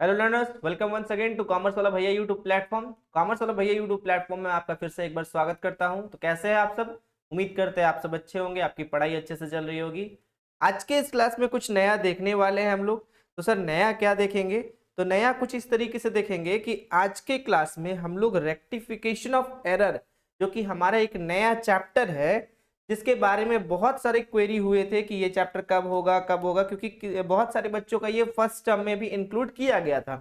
Hello learners, welcome once again to commerce wala bhaiya YouTube platform. Commerce wala bhaiya YouTube platform में आपका फिर से एक बार स्वागत करता हूं। तो कैसे हैं आप सब? उम्मीद करते हैं आप सब अच्छे होंगे, आपकी पढ़ाई अच्छे से चल रही होगी। आज के इस क्लास में कुछ नया देखने वाले हैं हम लोग। तो सर नया क्या देखेंगे? तो नया कुछ इस तरीके से देखेंगे कि आज के क्लास में हम लोग रेक्टिफिकेशन ऑफ एरर, जो कि हमारा एक नया चैप्टर है, जिसके बारे में बहुत सारे क्वेरी हुए थे कि ये चैप्टर कब होगा, क्योंकि बहुत सारे बच्चों का ये फर्स्ट टर्म में भी इंक्लूड किया गया था।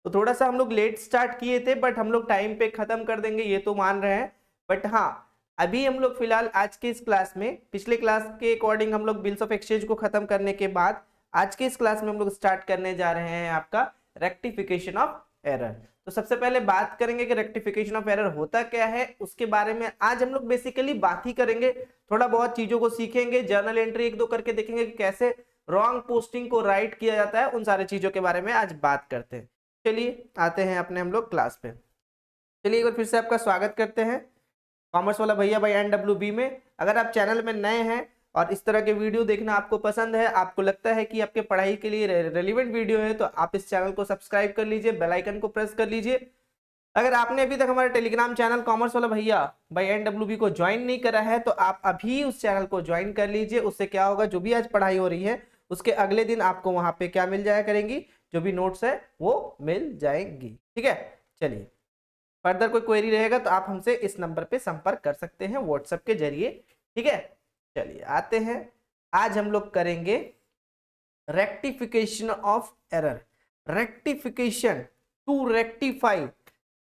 तो थोड़ा सा हम लोग लेट स्टार्ट किए थे, बट हम लोग टाइम पे खत्म कर देंगे ये तो मान रहे हैं। बट हाँ, अभी हम लोग फिलहाल आज के इस क्लास में पिछले क्लास के अकॉर्डिंग हम लोग बिल्स ऑफ एक्सचेंज को खत्म करने के बाद आज के इस क्लास में हम लोग स्टार्ट करने जा रहे हैं आपका रेक्टिफिकेशन ऑफ एरर। तो सबसे पहले बात करेंगे कि रेक्टिफिकेशन ऑफ एरर होता क्या है, उसके बारे में आज हम लोग बेसिकली बात ही करेंगे। थोड़ा बहुत चीजों को सीखेंगे, जर्नल एंट्री एक दो करके देखेंगे कि कैसे रॉन्ग पोस्टिंग को राइट किया जाता है। उन सारी चीजों के बारे में आज बात करते हैं। चलिए आते हैं अपने हम लोग क्लास पे। चलिए एक बार फिर से आपका स्वागत करते हैं कॉमर्स वाला भैया भाई NWB में। अगर आप चैनल में नए हैं और इस तरह के वीडियो देखना आपको पसंद है, आपको लगता है कि आपके पढ़ाई के लिए रेलिवेंट वीडियो है, तो आप इस चैनल को सब्सक्राइब कर लीजिए, बेल आइकन को प्रेस कर लीजिए। अगर आपने अभी तक हमारे टेलीग्राम चैनल कॉमर्स वाला भैया भाई NWB को ज्वाइन नहीं करा है, तो आप अभी उस चैनल को ज्वाइन कर लीजिए। उससे क्या होगा, जो भी आज पढ़ाई हो रही है उसके अगले दिन आपको वहां पे क्या मिल जाया करेंगी, जो भी नोट्स है वो मिल जाएंगी। ठीक है, चलिए फर्दर कोई क्वेरी रहेगा तो आप हमसे इस नंबर पे संपर्क कर सकते हैं व्हाट्सएप के जरिए। ठीक है, चलिए आते हैं। आज हम लोग करेंगे rectification of error. Rectification, to rectify.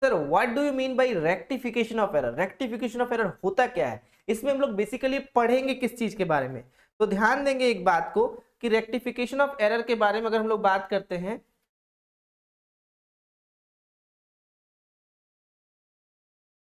Sir what do you mean by rectification of error? Rectification of error होता क्या है, इसमें हम लोग बेसिकली पढ़ेंगे किस चीज के बारे में। तो ध्यान देंगे एक बात को कि रेक्टिफिकेशन ऑफ एरर के बारे में अगर हम लोग बात करते हैं,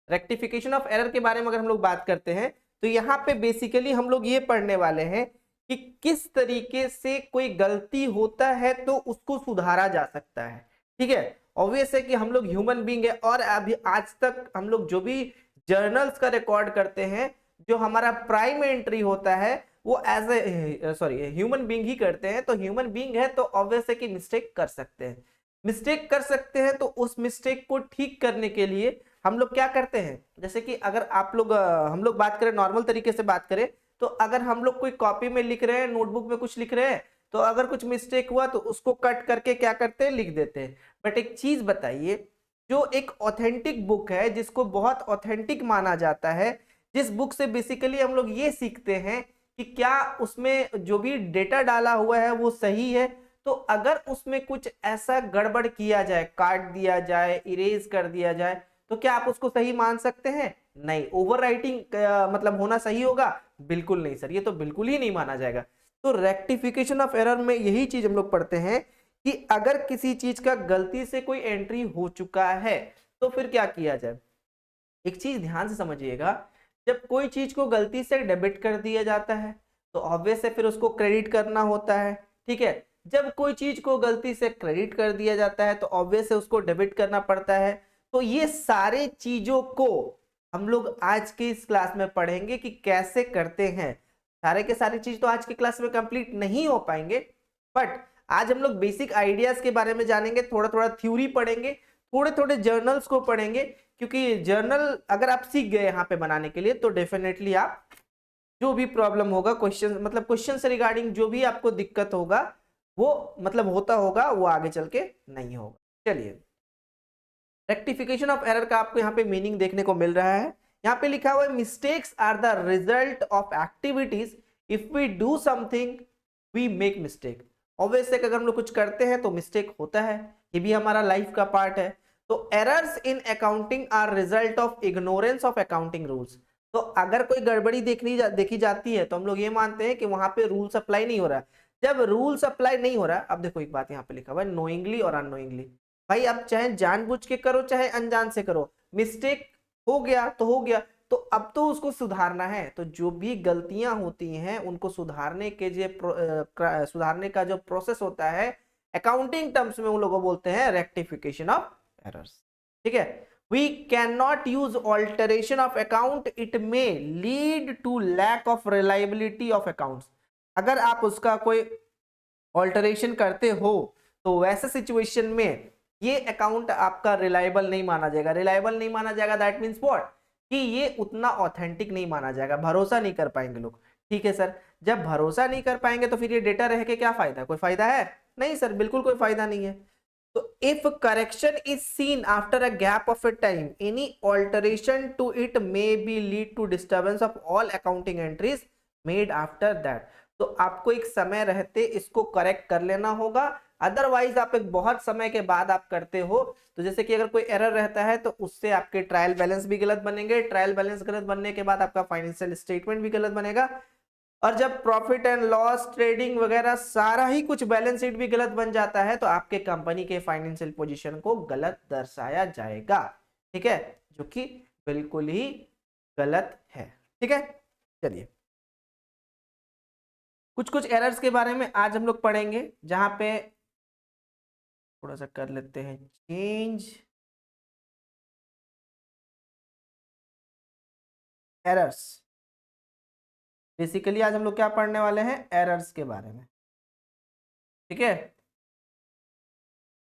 रेक्टिफिकेशन ऑफ एरर के बारे में अगर हम लोग बात करते हैं, तो यहाँ पे बेसिकली हम लोग ये पढ़ने वाले हैं कि किस तरीके से कोई गलती होता है तो उसको सुधारा जा सकता है। ठीक है, ऑब्वियस है कि हम लोग ह्यूमन बीइंग है, और अभी आज तक हम लोग जो भी जर्नल्स का रिकॉर्ड करते हैं, जो हमारा प्राइम एंट्री होता है वो एज ए ह्यूमन बीइंग ही करते हैं। तो ह्यूमन बीइंग है तो ऑब्वियस है कि मिस्टेक कर सकते हैं। मिस्टेक कर सकते हैं तो उस मिस्टेक को ठीक करने के लिए हम लोग क्या करते हैं, जैसे कि अगर आप लोग हम लोग बात करें, नॉर्मल तरीके से बात करें, तो अगर हम लोग कोई कॉपी में लिख रहे हैं, नोटबुक में कुछ लिख रहे हैं, तो अगर कुछ मिस्टेक हुआ तो उसको कट करके क्या करते हैं, लिख देते हैं। बट एक चीज बताइए, जो एक ऑथेंटिक बुक है, जिसको बहुत ऑथेंटिक माना जाता है, जिस बुक से बेसिकली हम लोग ये सीखते हैं कि क्या उसमें जो भी डेटा डाला हुआ है वो सही है, तो अगर उसमें कुछ ऐसा गड़बड़ किया जाए, काट दिया जाए, इरेज कर दिया जाए, तो क्या आप उसको सही मान सकते हैं? नहीं। ओवरराइटिंग मतलब होना सही होगा? बिल्कुल नहीं सर, ये तो बिल्कुल ही नहीं माना जाएगा। तो रेक्टिफिकेशन ऑफ एरर में यही चीज हम लोग पढ़ते हैं कि अगर किसी चीज का गलती से कोई एंट्री हो चुका है तो फिर क्या किया जाए। एक चीज ध्यान से समझिएगा, जब कोई चीज को गलती से डेबिट कर दिया जाता है तो ऑब्वियस है फिर उसको क्रेडिट करना होता है। ठीक है, जब कोई चीज को गलती से क्रेडिट कर दिया जाता है तो ऑब्वियस है उसको डेबिट करना पड़ता है। तो ये सारे चीजों को हम लोग आज के इस क्लास में पढ़ेंगे कि कैसे करते हैं। सारे के सारी चीज तो आज की क्लास में कंप्लीट नहीं हो पाएंगे, बट आज हम लोग बेसिक आइडियाज के बारे में जानेंगे, थोड़ा थोड़ा थ्योरी पढ़ेंगे, थोड़े थोड़े जर्नल्स को पढ़ेंगे। क्योंकि जर्नल अगर आप सीख गए यहाँ पे बनाने के लिए तो डेफिनेटली आप जो भी प्रॉब्लम होगा, क्वेश्चन मतलब क्वेश्चन से रिगार्डिंग जो भी आपको दिक्कत होगा वो मतलब होता होगा, वो आगे चल के नहीं होगा। चलिए, रेक्टिफिकेशन ऑफ एरर का आपको यहाँ पे मीनिंग देखने को मिल रहा है। यहाँ पे लिखा हुआ है, mistakes are the result of activities, if we do something we make mistake. Obviously अगर हम लोग कुछ करते हैं तो मिस्टेक होता है, ये भी हमारा लाइफ का पार्ट है। तो errors in accounting are result of ignorance of accounting rules. तो अगर कोई गड़बड़ी देखी जाती है तो हम लोग ये मानते हैं कि वहां पे रूल्स अप्लाई नहीं हो रहा। जब रूल्स अप्लाई नहीं हो रहा, अब देखो एक बात यहाँ पे लिखा हुआ है, नोइंगली और अननोइंगली। भाई आप चाहे जानबूझ के करो चाहे अनजान से करो, मिस्टेक हो गया तो हो गया, तो अब तो उसको सुधारना है। तो जो भी गलतियां होती हैं उनको सुधारने के सुधारने का जो प्रोसेस होता है, अकाउंटिंग टर्म्स में उन लोगों बोलते हैं रेक्टिफिकेशन ऑफ एरर्स। ठीक है, we can not use alteration of account, it may lead to lack of reliability of accounts. अगर आप उसका कोई ऑल्टरेशन करते हो तो वैसे सिचुएशन में ये अकाउंट आपका रिलायबल नहीं माना जाएगा। रिलायबल नहीं माना जाएगा दैट मीन्स व्हाट, कि ये उतना ऑथेंटिक नहीं माना जाएगा, भरोसा नहीं कर पाएंगे लोग। ठीक है सर, जब भरोसा नहीं कर पाएंगे तो फिर ये डेटा रह के क्या फायदा, कोई फायदा है नहीं सर, बिल्कुल कोई फायदा नहीं है। तो if correction is seen after a gap of a time, any alteration to it may be lead to disturbance of all accounting entries made after that. तो आपको एक समय रहते इसको करेक्ट कर लेना होगा, अदरवाइज आप एक बहुत समय के बाद आप करते हो तो जैसे कि अगर कोई एरर रहता है तो उससे आपके ट्रायल बैलेंस भी गलत बनेंगे, ट्रायल बैलेंस गलत बनने के बाद आपका फाइनेंशियल स्टेटमेंट भी गलत बनेगा, और जब प्रॉफिट एंड लॉस ट्रेडिंग वगैरह सारा ही कुछ बैलेंस शीट भी गलत बन जाता है तो आपके कंपनी के फाइनेंशियल पोजीशन को गलत दर्शाया जाएगा। ठीक है, जो कि बिल्कुल ही गलत है। ठीक है, चलिए कुछ कुछ एरर्स के बारे में आज हम लोग पढ़ेंगे, जहां पे थोड़ा सा कर लेते हैं चेंज, एरर्स। बेसिकली आज हम लोग क्या पढ़ने वाले हैं, एरर्स के बारे में। ठीक है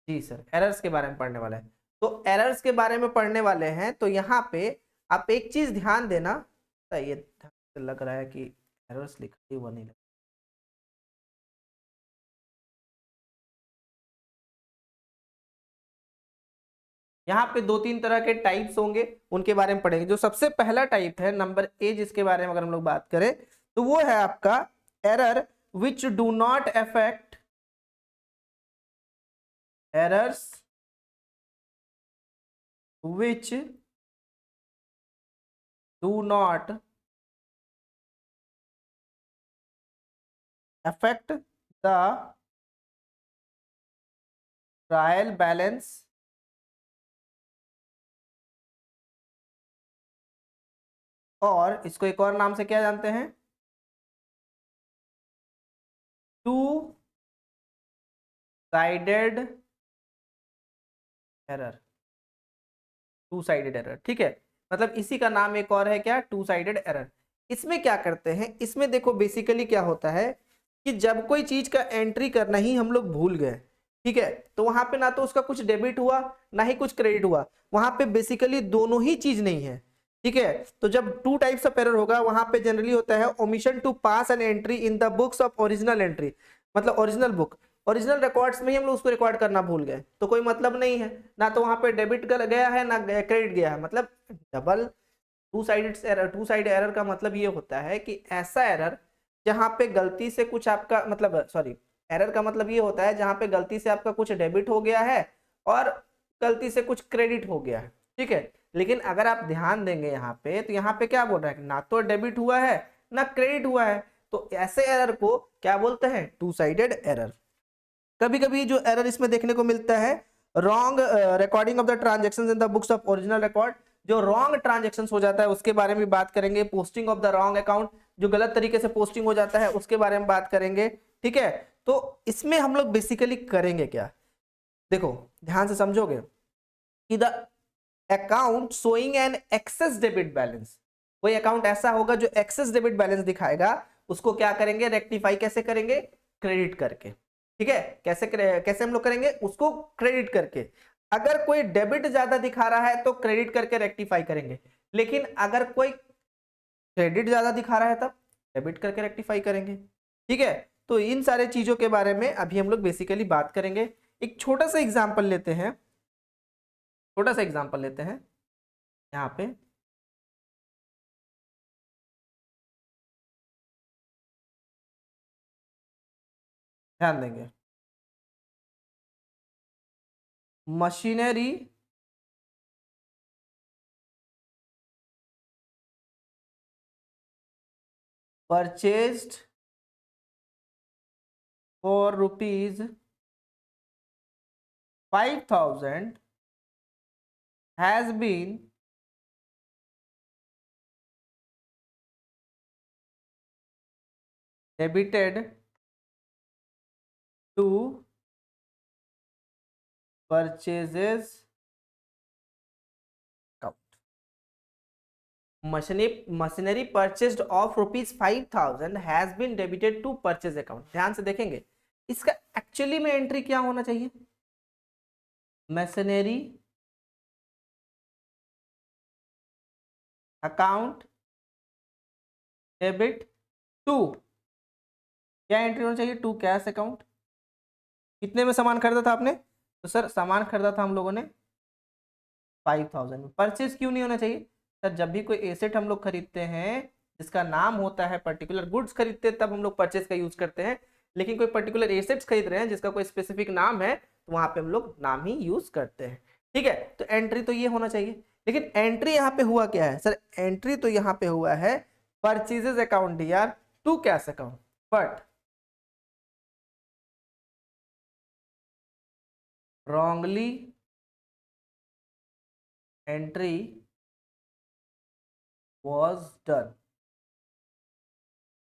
जी सर, एरर्स के बारे में पढ़ने वाले हैं। तो एरर्स के बारे में पढ़ने वाले हैं तो यहाँ पे आप एक चीज ध्यान देना, तो ये लग रहा है कि एरर्स लिखा हुआ नहीं लग, यहाँ पे दो तीन तरह के टाइप्स होंगे, उनके बारे में पढ़ेंगे। जो सबसे पहला टाइप है नंबर ए, जिसके बारे में अगर हम लोग बात करें तो वो है आपका error which do not affect, errors which do not affect the trial balance और इसको एक और नाम से क्या जानते हैं, to sided error, to sided error. ठीक है, मतलब इसी का नाम एक और है क्या, टू साइडेड एरर। इसमें क्या करते हैं, इसमें देखो बेसिकली क्या होता है कि जब कोई चीज का एंट्री करना ही हम लोग भूल गए, ठीक है, तो वहां पे ना तो उसका कुछ डेबिट हुआ ना ही कुछ क्रेडिट हुआ, वहां पे बेसिकली दोनों ही चीज नहीं है। ठीक है, तो जब टू टाइप्स ऑफ एरर होगा वहां पे जनरली होता है omission to pass an entry in the books of original entry, मतलब ओरिजिनल बुक, ओरिजिनल रिकॉर्ड्स में ही हम लोग उसको रिकॉर्ड करना भूल गए तो कोई मतलब नहीं है, ना तो वहां पे डेबिट गया है ना क्रेडिट गया है, मतलब double two sided error. Two side error का मतलब ये होता है कि ऐसा एरर जहां पे गलती से कुछ आपका मतलब सॉरी, एरर का मतलब ये होता है जहां पे गलती से आपका कुछ डेबिट हो गया है और गलती से कुछ क्रेडिट हो गया है। ठीक है, लेकिन अगर आप ध्यान देंगे यहाँ पे तो यहाँ पे क्या बोल रहा है, ना तो डेबिट हुआ है ना क्रेडिट हुआ है, तो ऐसे एरर को क्या बोलते हैं, टू साइडेड एरर। कभी कभी जो एरर इसमें देखने को मिलता है, wrong recording of the transactions in the books of original record, जो रॉन्ग ट्रांजेक्शंस हो जाता है उसके बारे में बात करेंगे। Posting of the wrong account, जो गलत तरीके से पोस्टिंग हो जाता है उसके बारे में बात करेंगे। ठीक है, तो इसमें हम लोग बेसिकली करेंगे क्या, देखो ध्यान से समझोगे कि the account showing an excess debit balance, कोई अकाउंट ऐसा होगा जो एक्सेस डेबिट बैलेंस दिखाएगा, उसको क्या करेंगे, रेक्टिफाई कैसे करेंगे, क्रेडिट करके। ठीक है, कैसे कैसे हम लोग करेंगे, उसको क्रेडिट करके। अगर कोई डेबिट ज्यादा दिखा रहा है तो क्रेडिट करके रेक्टिफाई करेंगे, लेकिन अगर कोई क्रेडिट ज्यादा दिखा रहा है तब डेबिट करके रेक्टिफाई करेंगे। ठीक है, तो इन सारे चीजों के बारे में अभी हम लोग बेसिकली बात करेंगे। एक छोटा सा एग्जांपल लेते हैं, छोटा सा एग्जांपल लेते हैं यहाँ पे, ध्यान देंगे, machinery purchased for ₹5,000 has been debited to purchases account. Machinery purchased of ₹5,000 has been debited to purchase account। ध्यान से देखेंगे, इसका एक्चुअली में एंट्री क्या होना चाहिए? मैसनरी अकाउंट डेबिट टू, क्या एंट्री होना चाहिए? To cash account. कितने में सामान खरीदा था आपने? तो सर सामान खरीदा था हम लोगों ने 5000 में। परचेज क्यों नहीं होना चाहिए? सर जब भी कोई एसेट हम लोग खरीदते हैं जिसका नाम होता है, पर्टिकुलर गुड्स खरीदते हैं तब हम लोग परचेज का यूज करते हैं, लेकिन कोई पर्टिकुलर एसेट्स खरीद रहे हैं जिसका कोई स्पेसिफिक नाम है तो वहां पे हम लोग नाम ही यूज करते हैं। ठीक है, तो एंट्री तो ये होना चाहिए, लेकिन एंट्री यहाँ पे हुआ क्या है सर? एंट्री तो यहाँ पे हुआ है परचेजेस अकाउंट यार to cash account, but wrongly entry was done।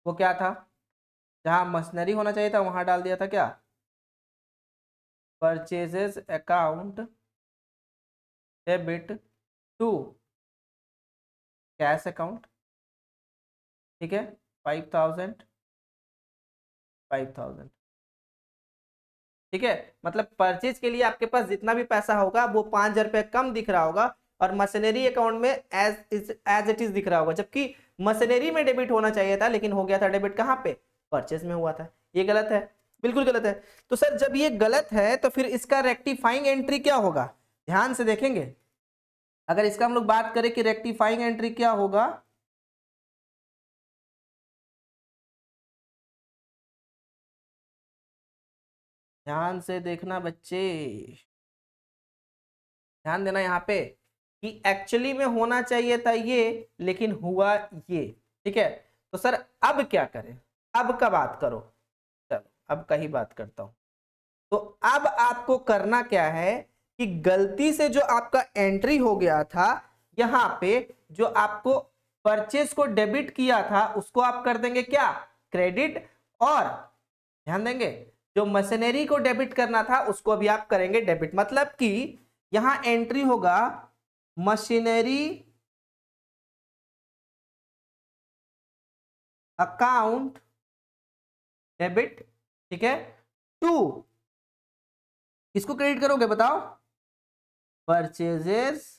वो क्या था? जहां मशीनरी होना चाहिए था वहां डाल दिया था क्या? Purchases account debit to cash account. ठीक है, 5000 5000। ठीक है, मतलब परचेज के लिए आपके पास जितना भी पैसा होगा वो 5000 रुपये कम दिख रहा होगा और मशीनरी अकाउंट में एज इट इज दिख रहा होगा, जबकि मशीनरी में डेबिट होना चाहिए था लेकिन हो गया था डेबिट कहाँ पे? परचेज में हुआ था। ये गलत है, बिल्कुल गलत है। तो सर जब ये गलत है तो फिर इसका रेक्टिफाइंग एंट्री क्या होगा? ध्यान से देखेंगे, अगर इसका हम लोग बात करें कि रेक्टिफाइंग एंट्री क्या होगा, ध्यान से देखना बच्चे, ध्यान देना यहाँ पे कि एक्चुअली में होना चाहिए था ये लेकिन हुआ ये। ठीक है, तो सर अब क्या करें? अब का बात करो, चलो अब का ही बात करता हूं। तो अब आपको करना क्या है कि गलती से जो आपका एंट्री हो गया था यहां पे, जो आपको परचेज को डेबिट किया था उसको आप कर देंगे क्या? क्रेडिट। और ध्यान देंगे जो मशीनरी को डेबिट करना था उसको अभी आप करेंगे डेबिट, मतलब कि यहां एंट्री होगा मशीनरी अकाउंट डेबिट। ठीक है, टू किसको क्रेडिट करोगे बताओ? Purchases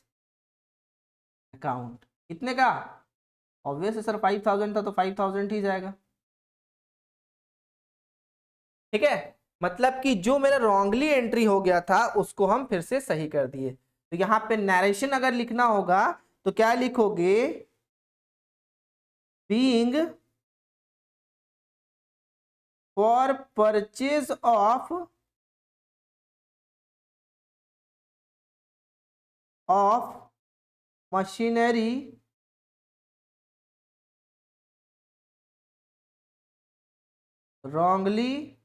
account. कितने का? ऑब्वियस है सर 5000 था तो 5000 ही जाएगा। ठीक है, मतलब कि जो मेरा रॉन्गली एंट्री हो गया था उसको हम फिर से सही कर दिए। तो यहां पे नरेशन अगर लिखना होगा तो क्या लिखोगे? Being for purchase of machinery wrongly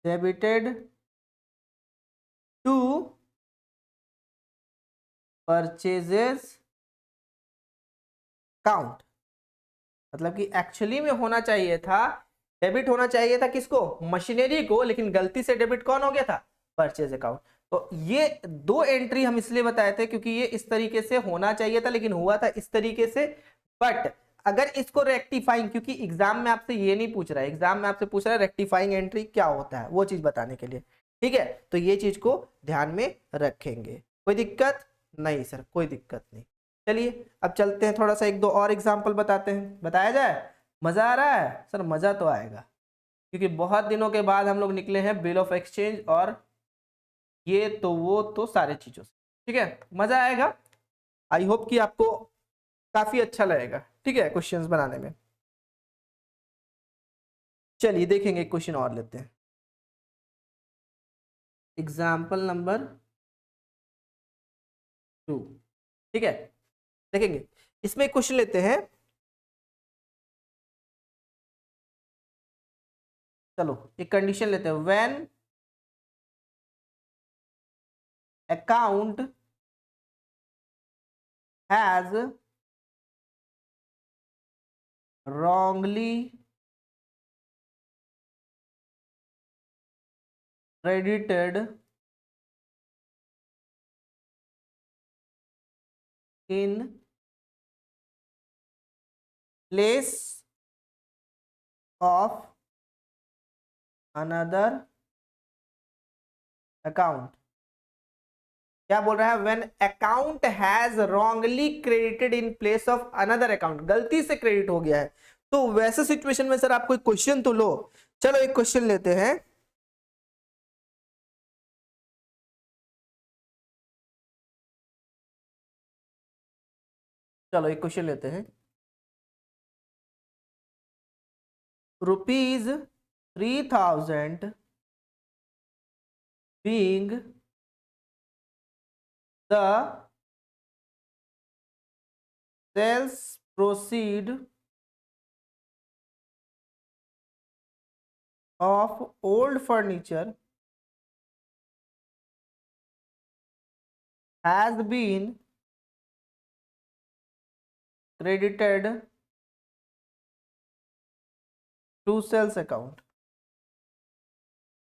debited to purchases count। मतलब कि एक्चुअली में होना चाहिए था, डेबिट होना चाहिए था किसको? मशीनरी को, लेकिन गलती से डेबिट कौन हो गया था? Purchase account. तो ये दो एंट्री हम इसलिए बताए थे क्योंकि ये इस तरीके से होना चाहिए था लेकिन हुआ था इस तरीके से। बट अगर इसको रेक्टिफाइंग, क्योंकि एग्जाम में आपसे ये नहीं पूछ रहा है, एग्जाम में आपसे पूछ रहा है रेक्टिफाइंग एंट्री क्या होता है, वो चीज बताने के लिए। ठीक है, तो ये चीज को ध्यान में रखेंगे। कोई दिक्कत नहीं सर, कोई दिक्कत नहीं। चलिए अब चलते हैं, थोड़ा सा एक दो और एग्जाम्पल बताते हैं, बताया जाए। मजा आ रहा है सर? मजा तो आएगा क्योंकि बहुत दिनों के बाद हम लोग निकले हैं बिल ऑफ एक्सचेंज और ये तो वो तो सारे चीजों से। ठीक है, मजा आएगा। आई होप कि आपको काफी अच्छा लगेगा। ठीक है, क्वेश्चंस बनाने में। चलिए देखेंगे, एक क्वेश्चन और लेते हैं। Example number 2। ठीक है, देखेंगे इसमें क्वेश्चन लेते हैं। चलो एक कंडीशन लेते हैं, when account has wrongly credited in place of another account. क्या बोल रहा है? When account has wrongly credited in place of another account, गलती से क्रेडिट हो गया है। तो वैसे सिचुएशन में सर आपको एक क्वेश्चन तो लो, चलो एक क्वेश्चन लेते हैं। चलो एक क्वेश्चन लेते हैं। Rupees 3000 being the sales proceed of old furniture has been credited to sales account।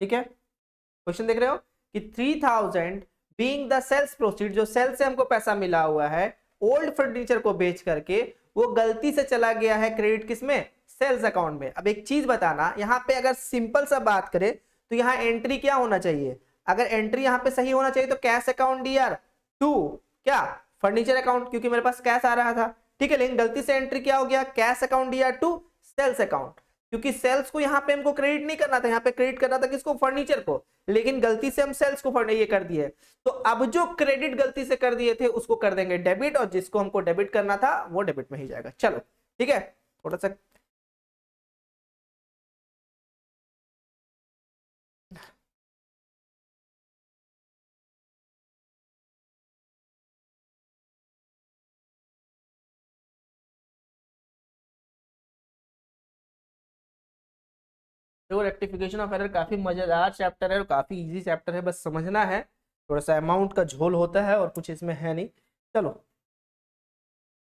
ठीक है, क्वेश्चन देख रहे हो कि 3000 बीइंग द सेल्स प्रोसीड, जो सेल से हमको पैसा मिला हुआ है ओल्ड फर्नीचर को बेच करके, वो गलती से चला गया है क्रेडिट किसमें? सेल्स अकाउंट में। अब एक चीज बताना, यहाँ पे अगर सिंपल सा बात करें तो यहाँ एंट्री क्या होना चाहिए? अगर एंट्री यहाँ पे सही होना चाहिए तो कैश अकाउंट डीआर टू क्या फर्नीचर अकाउंट, क्योंकि मेरे पास कैश आ रहा था। ठीक है, लेकिन गलती से एंट्री क्या हो गया? Cash account DR to sales account, क्योंकि सेल्स को यहाँ पे हमको क्रेडिट नहीं करना था, यहाँ पे क्रेडिट करना था किसको? फर्नीचर को, लेकिन गलती से हम सेल्स को ये कर दिए। तो अब जो क्रेडिट गलती से कर दिए थे उसको कर देंगे डेबिट, और जिसको हमको डेबिट करना था वो डेबिट में ही जाएगा। चलो ठीक है, थोड़ा सा तो रेक्टिफिकेशन ऑफ एरर काफी मजेदार चैप्टर है और काफी इजी चैप्टर है, बस समझना है। थोड़ा सा अमाउंट का झोल होता है और कुछ इसमें है नहीं। चलो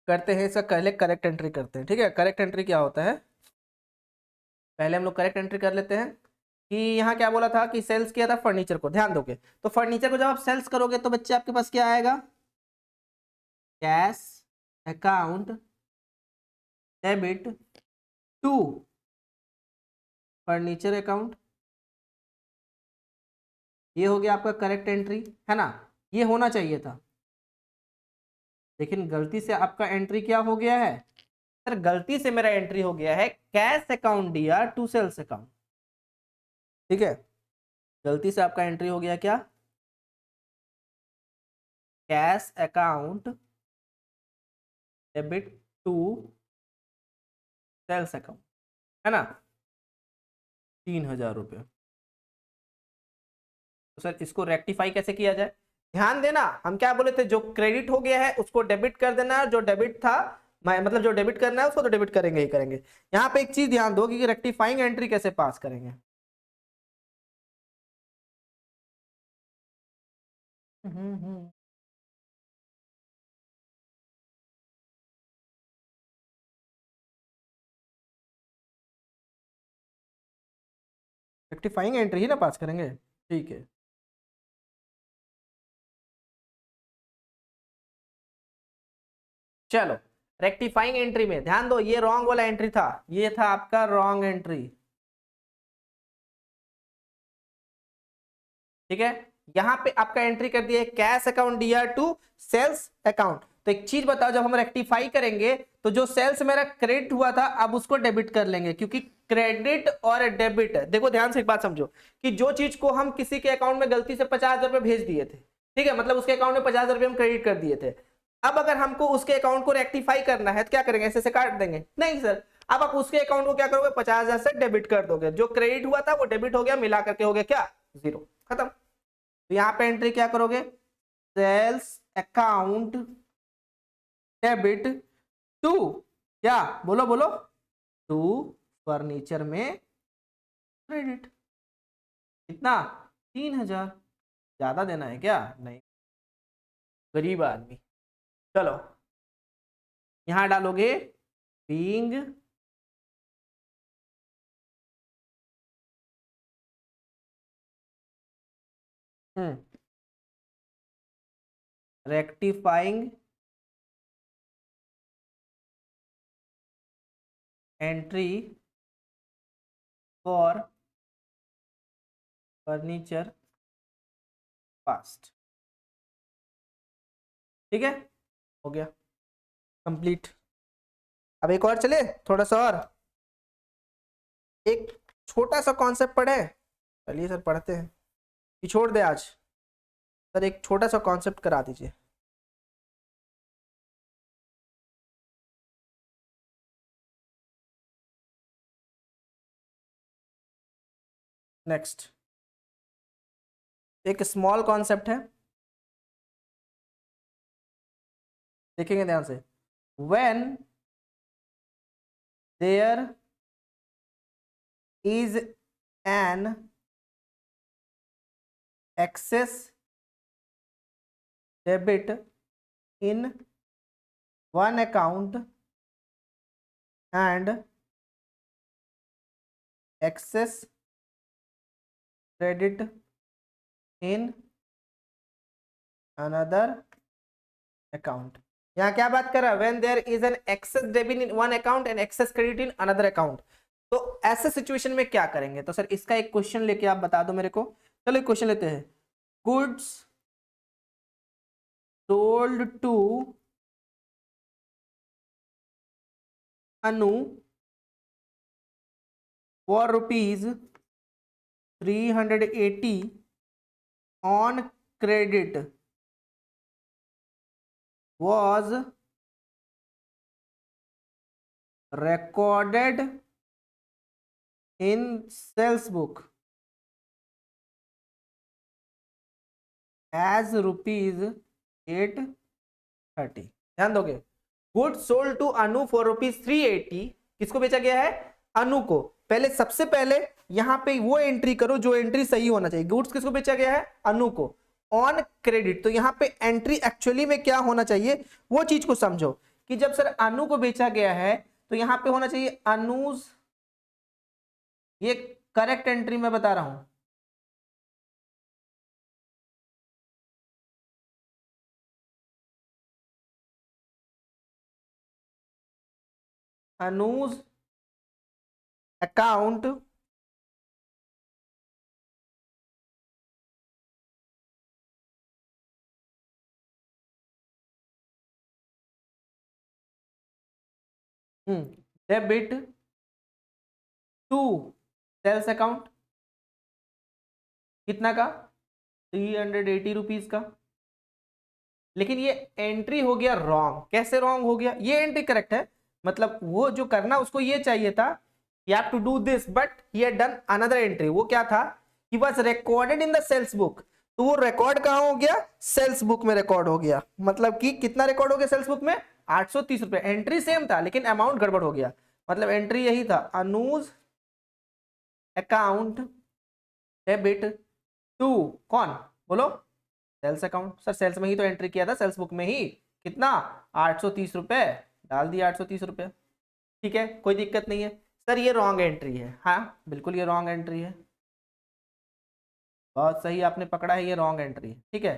करते हैं इसका, पहले करेक्ट एंट्री करते हैं। ठीक है, करेक्ट एंट्री क्या होता है, पहले हम लोग करेक्ट एंट्री कर लेते हैं कि यहाँ क्या बोला था कि सेल्स किया था फर्नीचर को। ध्यान दोगे तो फर्नीचर को जब आप सेल्स करोगे तो बच्चे आपके पास क्या आएगा? Cash account debit to furniture account. ये हो गया आपका करेक्ट एंट्री, है ना? ये होना चाहिए था, लेकिन गलती से आपका एंट्री क्या हो गया है? सर गलती से मेरा एंट्री हो गया है कैश अकाउंट दिया टू सेल्स अकाउंट। ठीक है, गलती से आपका एंट्री हो गया क्या? Cash account debit to sales account, है ना? 3000 रुपये। तो सर इसको रेक्टिफाई कैसे किया जाए? ध्यान देना, हम क्या बोले थे? जो क्रेडिट हो गया है उसको डेबिट कर देना, जो डेबिट था मतलब जो डेबिट करना है उसको तो डेबिट करेंगे ही करेंगे। यहाँ पे एक चीज ध्यान दो कि रेक्टिफाइंग एंट्री कैसे पास करेंगे। रेक्टिफाइंग एंट्री ही ना पास करेंगे, ठीक है। चलो रेक्टिफाइंग एंट्री में ध्यान दो, ये रॉन्ग वाला एंट्री था, ये था आपका रॉन्ग एंट्री। ठीक है, यहां पे आपका एंट्री कर दिया है cash account DR to sales account. तो एक चीज बताओ, जब हम रेक्टिफाई करेंगे तो जो सेल्स मेरा क्रेडिट हुआ था अब उसको डेबिट कर लेंगे, क्योंकि क्रेडिट और डेबिट, देखो ध्यान से एक बात समझो कि जो चीज को हम किसी के अकाउंट में गलती से 50,000 रुपए भेज दिए थे, ठीक है, मतलब उसके अकाउंट में 50,000 रुपए हम क्रेडिट कर दिए थे। अब अगर हमको उसके अकाउंट को रेक्टिफाई करना है तो क्या करेंगे? ऐसे से काट देंगे? नहीं सर, अब आप उसके अकाउंट को क्या करोगे? 50,000 से डेबिट कर दोगे, जो क्रेडिट हुआ था वो डेबिट हो गया, मिला करके हो गया क्या? जीरो, खत्म। तो यहां पे एंट्री क्या करोगे? सेल्स अकाउंट डेबिट टू क्या, बोलो बोलो, टू फर्नीचर में क्रेडिट। कितना? 3000। ज्यादा देना है क्या? नहीं, गरीब आदमी। चलो यहां डालोगे being rectifying entry for furniture past. ठीक है, हो गया कंप्लीट। अब एक और चले, थोड़ा सा और, एक छोटा सा कॉन्सेप्ट पढ़े। चलिए सर पढ़ते हैं, ये छोड़ दे आज सर, एक छोटा सा कॉन्सेप्ट करा दीजिए। नेक्स्ट एक स्मॉल कॉन्सेप्ट है, देखेंगे ध्यान से। When there is an excess debit in one account and excess credit in another account. यहाँ क्या बात कर रहा है, when there is an excess debit in one account and excess credit in another account. तो ऐसे सिचुएशन में क्या करेंगे? तो सर इसका एक क्वेश्चन लेके आप बता दो मेरे को। चलो एक क्वेश्चन लेते हैं। Goods sold to Anu for ₹380 on credit was recorded in sales book as ₹830। ध्यान दोगे, good sold to Anu for ₹380, किसको बेचा गया है? अनु को। पहले सबसे पहले यहां पे वो एंट्री करो जो एंट्री सही होना चाहिए। गुड्स किसको बेचा गया है? अनु को, ऑन क्रेडिट। तो यहां पे एंट्री एक्चुअली में क्या होना चाहिए वो चीज को समझो कि जब सर अनु को बेचा गया है तो यहां पे होना चाहिए अनुज, ये करेक्ट एंट्री मैं बता रहा हूं। Anuj account debit to sales account, कितना का? ₹380 का। लेकिन ये एंट्री हो गया रॉन्ग। कैसे रॉन्ग हो गया? ये एंट्री करेक्ट है, मतलब वो जो करना उसको ये चाहिए था, you have to do this, but he had done another entry। वो क्या था? he was recorded in the sales book। तो वो रिकॉर्ड कहां हो गया? सेल्स बुक में रिकॉर्ड हो गया। मतलब कि कितना रिकॉर्ड हो गया सेल्स बुक में? ₹830। एंट्री सेम था लेकिन अमाउंट गड़बड़ हो गया। मतलब एंट्री यही था, अनुज अकाउंट डेबिट टू कौन बोलो? Sales account. सर सेल्स में ही तो एंट्री किया था, सेल्स बुक में ही। कितना? ₹830 डाल दिया, ₹830। ठीक है, कोई दिक्कत नहीं है। सर ये रॉन्ग एंट्री है। हाँ बिल्कुल ये रॉन्ग एंट्री है, बहुत सही आपने पकड़ा है, ये रॉन्ग एंट्री है। ठीक है,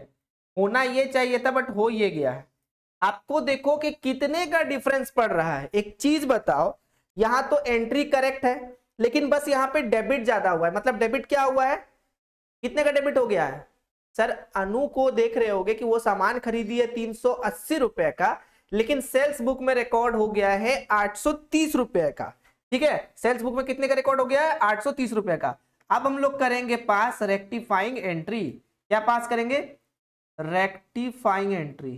होना ये चाहिए था बट हो ये गया है। आपको देखो कि कितने का डिफरेंस पड़ रहा है। एक चीज बताओ, यहां तो एंट्री करेक्ट है लेकिन बस यहाँ पे डेबिट ज्यादा हुआ है। मतलब डेबिट क्या हुआ है? कितने का डेबिट हो गया है? सर अनु को देख रहे होगे कि वो सामान खरीदी है ₹380 का, लेकिन सेल्स बुक में रिकॉर्ड हो गया है ₹830 का। ठीक है, सेल्स बुक में कितने का रिकॉर्ड हो गया है? ₹830 का। अब हम लोग करेंगे पास रेक्टिफाइंग एंट्री। क्या पास करेंगे? Rectifying entry.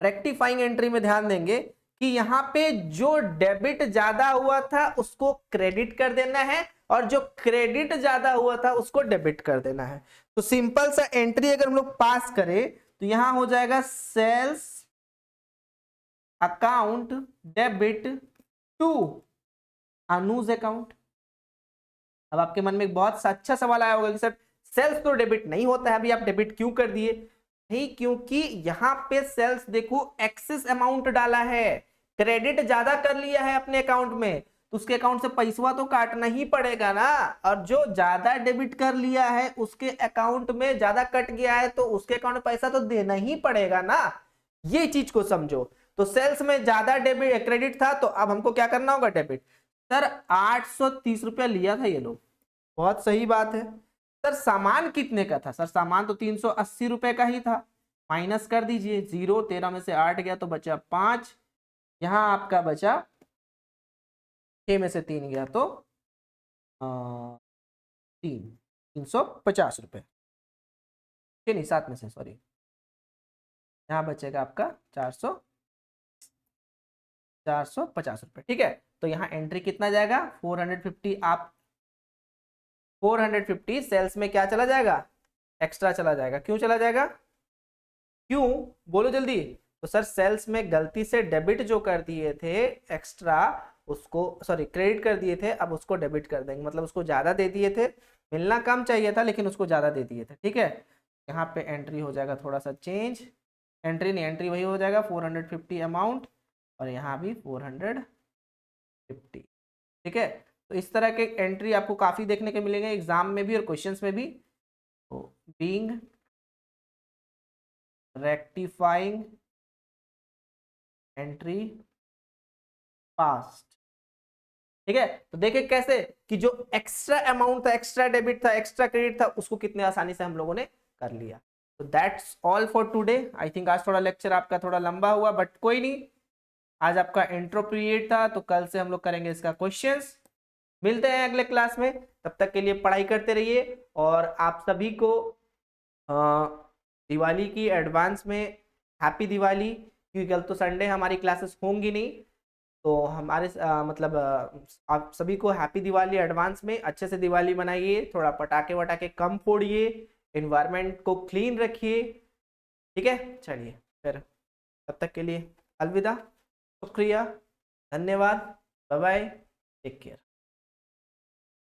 रेक्टिफाइंग एंट्री में ध्यान देंगे कि यहां पे जो डेबिट ज्यादा हुआ था उसको क्रेडिट कर देना है और जो क्रेडिट ज्यादा हुआ था उसको डेबिट कर देना है। तो सिंपल सा एंट्री अगर हम लोग पास करें तो यहां हो जाएगा sales account debit to Anuj account. अब आपके मन में एक बहुत अच्छा सवाल आया होगा कि सर सेल्स तो डेबिट नहीं होता है, अभी आप डेबिट क्यों कर दिए? नहीं, क्योंकि यहां पे सेल्स देखो एक्सेस अमाउंट डाला है, क्रेडिट ज्यादा कर लिया है अपने अकाउंट में, तो उसके अकाउंट से पैसा तो काटना ही पड़ेगा ना। और जो ज्यादा डेबिट कर लिया है उसके अकाउंट में ज्यादा कट गया है तो उसके अकाउंट में पैसा तो देना ही पड़ेगा ना। ये चीज को समझो। तो सेल्स में ज्यादा डेबिट क्रेडिट था, तो अब हमको क्या करना होगा, डेबिट। सर 830 रुपया लिया था ये लोग, बहुत सही बात है। सर सामान कितने का था, सर सामान तो 380 रुपए का ही था, माइनस कर दीजिए, 0 13 में से 8 गया तो बचा 5, यहां आपका बचा 6 में से 3 गया तो 350 रुपए, नहीं 7 में से, सॉरी, यहाँ बचेगा आपका 450 रुपए, ठीक है। तो यहाँ एंट्री कितना जाएगा, 450, आप 450 सेल्स में क्या चला जाएगा, एक्स्ट्रा चला जाएगा। क्यों चला जाएगा, क्यों, बोलो जल्दी। तो सर सेल्स में गलती से डेबिट जो कर दिए थे एक्स्ट्रा, उसको सॉरी क्रेडिट कर दिए थे, अब उसको डेबिट कर देंगे, मतलब उसको ज्यादा दे दिए थे, मिलना कम चाहिए था लेकिन उसको ज्यादा दे दिए थे, ठीक है। यहाँ पे एंट्री हो जाएगा थोड़ा सा चेंज, एंट्री नहीं, एंट्री वही हो जाएगा 450 अमाउंट, और यहाँ भी 450, ठीक है। तो इस तरह के एंट्री आपको काफी देखने के मिलेंगे एग्जाम में भी और क्वेश्चंस में भी। तो बीइंग रेक्टिफाइंग एंट्री पास्ट, ठीक है। तो देखिए कैसे कि जो एक्स्ट्रा अमाउंट था, एक्स्ट्रा डेबिट था, एक्स्ट्रा क्रेडिट था, उसको कितने आसानी से हम लोगों ने कर लिया। तो that's all for today. I think आज थोड़ा लेक्चर आपका थोड़ा लंबा हुआ, बट कोई नहीं, आज आपका इंट्रो पीरियड था, तो कल से हम लोग करेंगे इसका क्वेश्चंस। मिलते हैं अगले क्लास में, तब तक के लिए पढ़ाई करते रहिए, और आप सभी को दिवाली की एडवांस में हैप्पी दिवाली, क्योंकि कल तो संडे हमारी क्लासेस होंगी नहीं, तो हमारे मतलब आप सभी को हैप्पी दिवाली एडवांस में। अच्छे से दिवाली मनाइए, थोड़ा पटाखे वटाखे कम फोड़िए, एनवायरनमेंट को क्लीन रखिए, ठीक है। चलिए फिर, तब तक के लिए अलविदा, शुक्रिया, धन्यवाद, बाय बाय, टेक केयर।